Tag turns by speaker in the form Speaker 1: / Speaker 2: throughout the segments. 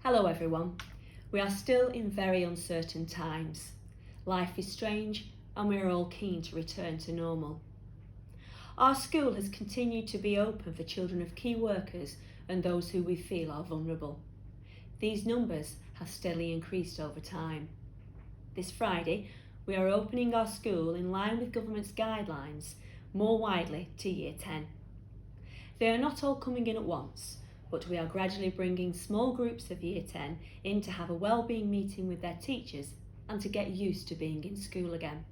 Speaker 1: Hello everyone. We are still in very uncertain times. Life is strange and we are all keen to return to normal. Our school has continued to be open for children of key workers and those who we feel are vulnerable. These numbers have steadily increased over time. This Friday, we are opening our school in line with government's guidelines more widely to Year 10. They are not all coming in at once, but we are gradually bringing small groups of Year 10 in to have a wellbeing meeting with their teachers and to get used to being in school again.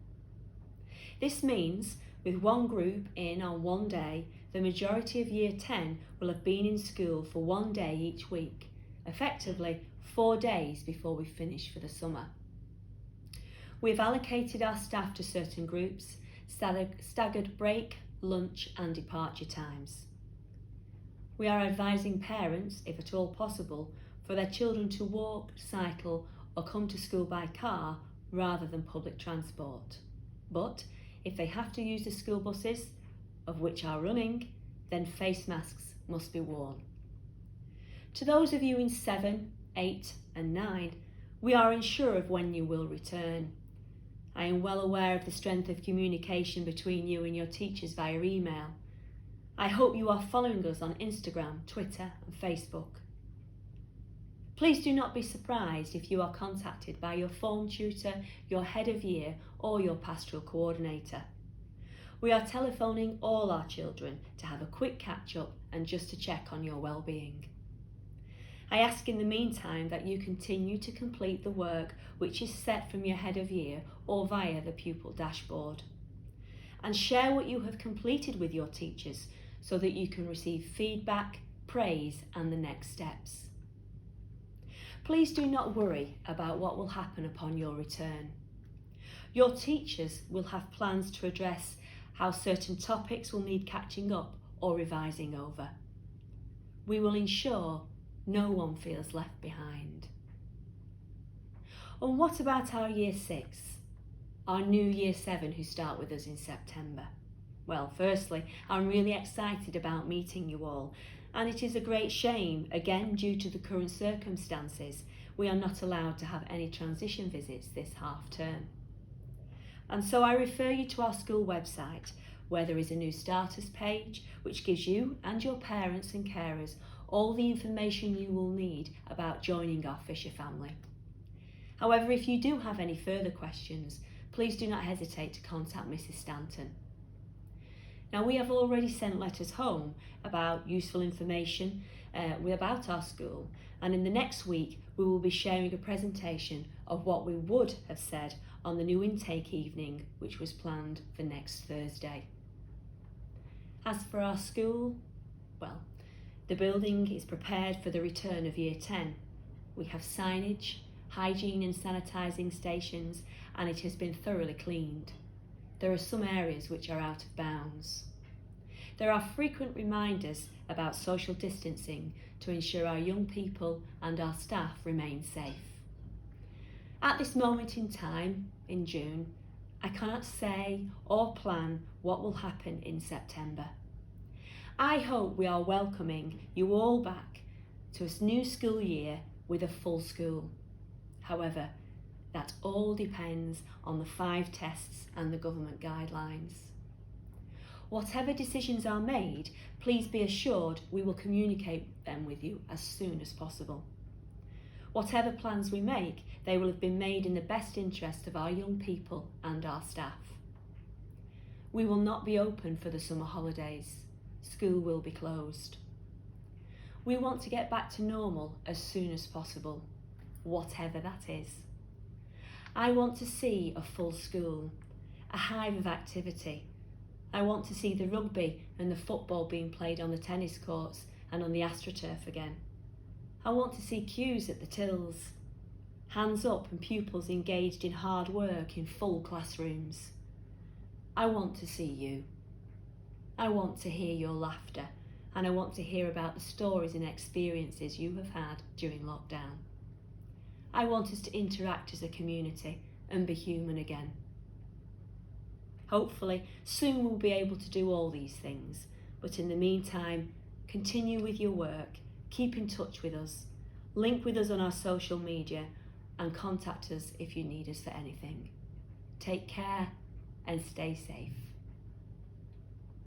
Speaker 1: This means with one group in on one day, the majority of Year 10 will have been in school for one day each week, effectively 4 days before we finish for the summer. We've allocated our staff to certain groups, staggered break, lunch and departure times. We are advising parents, if at all possible, for their children to walk, cycle or come to school by car rather than public transport. But if they have to use the school buses, of which are running, then face masks must be worn. To those of you in 7, 8 and 9, we are unsure of when you will return. I am well aware of the strength of communication between you and your teachers via email. I hope you are following us on Instagram, Twitter and Facebook. Please do not be surprised if you are contacted by your form tutor, your head of year or your pastoral coordinator. We are telephoning all our children to have a quick catch up and just to check on your well-being. I ask in the meantime that you continue to complete the work which is set from your head of year or via the pupil dashboard. And share what you have completed with your teachers so that you can receive feedback, praise and the next steps. Please do not worry about what will happen upon your return. Your teachers will have plans to address how certain topics will need catching up or revising over. We will ensure no one feels left behind. And what about our Year 6, our new Year 7 who start with us in September? Well, firstly, I'm really excited about meeting you all, and it is a great shame, again due to the current circumstances, we are not allowed to have any transition visits this half term. And so I refer you to our school website, where there is a new starters page, which gives you and your parents and carers all the information you will need about joining our Fisher family. However, if you do have any further questions, please do not hesitate to contact Mrs Stanton. Now, we have already sent letters home about useful information about our school, and in the next week we will be sharing a presentation of what we would have said on the new intake evening, which was planned for next Thursday. As for our school, well, the building is prepared for the return of Year 10. We have signage, hygiene and sanitising stations, and it has been thoroughly cleaned. There are some areas which are out of bounds. There are frequent reminders about social distancing to ensure our young people and our staff remain safe. At this moment in time, in June, I cannot say or plan what will happen in September. I hope we are welcoming you all back to a new school year with a full school. However, that all depends on the 5 tests and the government guidelines. Whatever decisions are made, please be assured we will communicate them with you as soon as possible. Whatever plans we make, they will have been made in the best interest of our young people and our staff. We will not be open for the summer holidays. School will be closed. We want to get back to normal as soon as possible, whatever that is. I want to see a full school, a hive of activity. I want to see the rugby and the football being played on the tennis courts and on the AstroTurf again. I want to see queues at the tills, hands up and pupils engaged in hard work in full classrooms. I want to see you. I want to hear your laughter, and I want to hear about the stories and experiences you have had during lockdown. I want us to interact as a community and be human again. Hopefully, soon we'll be able to do all these things, but in the meantime, continue with your work, keep in touch with us, Link with us on our social media and contact us if you need us for anything. Take care and stay safe.